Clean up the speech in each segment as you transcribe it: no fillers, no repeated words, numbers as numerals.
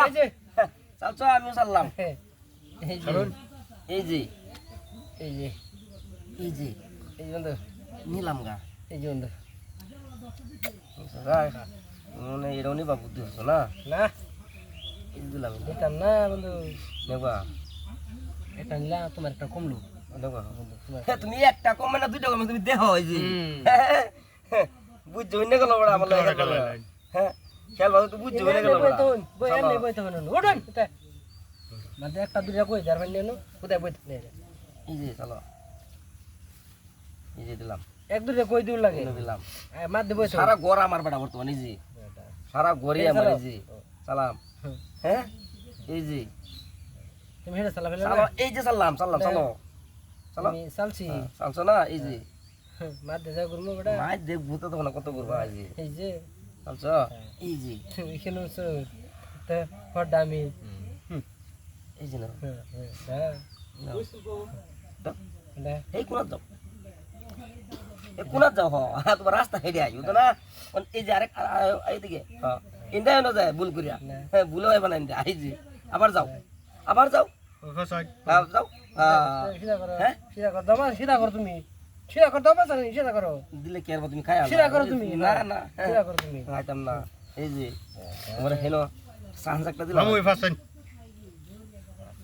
এই যে চালছো আমিও চাললাম এই যে এই যে এই যে এই যে এই বন্ধু নিলাম গা এই যে বন্ধু মানে এটাও নিবা বুদ্ধি হতো না না এই দিলাম নিতাম না বন্ধু নেবা এটা নিলা তোমার একটা কমলো নেবা বন্ধু তোমার হ্যাঁ তুমি একটা কমে না দুইটা কমে তুমি দেখো এই যে বুঝছো না গেল বড় আমার লাগে হ্যাঁ খেয়াল ভালো তো বুঝছো না গেল বড় বই আর নেই বইতে হবে না ওড়ন এটা মানে একটা দুইটা কই যার মানে নো কোথায় বইতে নেই এই যে চলো এই যে দিলাম এক দুইটা কই দিউ লাগে দিলাম মার দে বইতে সারা গড় আমার বেটা বর্তমানে এই যে সারা গড়ি আমার এই যে সালাম হ্যাঁ এই যে তুমি হেডা সালা ফেলে চলো এই যে সালাম সালাম চলো চলো আমি চালছি চালছো না এই যে মার দে যা করমু বেটা মাই দেখবো তো তখন কত করবা এই যে এই যে চালছো এই যে এখানে তো তা ফডা আমি এই যে না হ্যাঁ না এই কোনাত যাও এই কোনাত যাও হ্যাঁ তোমার রাস্তা হেঁটে আই বুঝতো না এই যে আরেক এইদিকে হ্যাঁ ইন্ডিয়া না যায় ভুল করিয়া হ্যাঁ ভুলে হয় না ইন্ডিয়া এই যে আবার যাও হ্যাঁ যাও সিধা করো হ্যাঁ সিধা কর দমা সিধা কর তুমি সিধা কর দমা জানি সিধা করো দিলে কি আর তুমি খাই সিধা করো তুমি না না সিধা করো তুমি খাইতাম না এই যে তোমার হেলো সাহস একটা দিলাম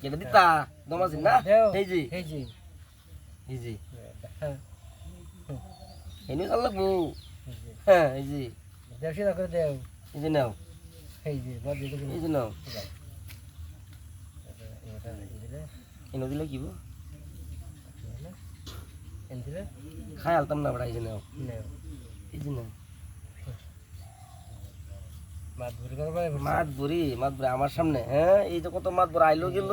কেটে দিতা দমাসিন না এই যে এই যে এই যে হ্যাঁ এনে চাল লাগবো হ্যাঁ এই যে দেও সিধা করে দেও এই যে নাও এই যে বাদ দিয়ে এই যে নাও এনে দিলে কি এনদিলে খাই আলতাম না বড় এই যে নাও নেও এই যে নাও মাছ ধরে করবা মাছ ধরি আমার সামনে হ্যাঁ এই যে কত মাছ ধরে আইলো গেল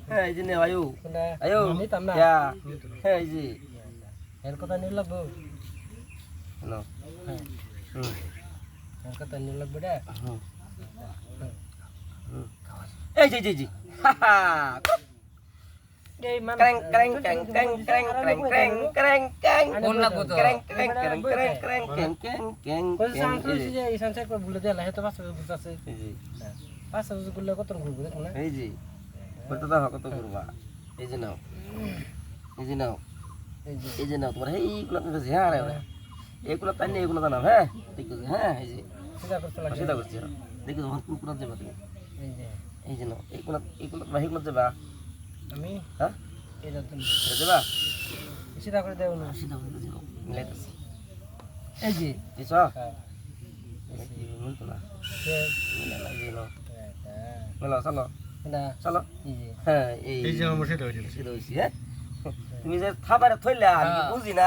হ্যাঁ এই যে নাও আয়ো আয়ো নিতাম না হ্যাঁ এই যে এর কথা নিয়ে লাগবো নাও হ্যাঁ হুম এর কথা নিয়ে লাগবে রে হুম এই যে জি জি হাহা এই মান crank crank crank crank crank crank crank crank কোন লাগবো তো crank crank crank crank crank crank crank crank কোন সাংক্রু যে এই সাংসার করে ভুলে দেলা হেতো পাঁচশো বুঝাছে এই যে পাঁচশো গুলো কত ঘুরবো দেখো না এই যে কত দাও কত করবা এই যে নাও এই যে নাও এই যে এই যে নাও তোমার এইগুলো তো হ্যাঁ রে এইগুলো তাই নেই এগুলো জানাও হ্যাঁ ঠিক আছে হ্যাঁ এই যে সিধা করতে লাগে সেটা করছি দেখি যখন কোন কোন যাবা তুমি এই যে এই যে নাও এইগুলো এইগুলো যাবা আমি হ্যাঁ এটা তুমি এটা যাবা সিধা করে দেও না সেটা হইলো যাবো মিলাইতেছি এই যে দিছ হ্যাঁ মিলতো না সে মিলাইলা এই যে নাও হ্যাঁ মেলা চলো না চলো এই যে হ্যাঁ এই যে আমার সেটা হয়েছিল হ্যাঁ তুমি যে খাবারে থইলা আমি বুঝি না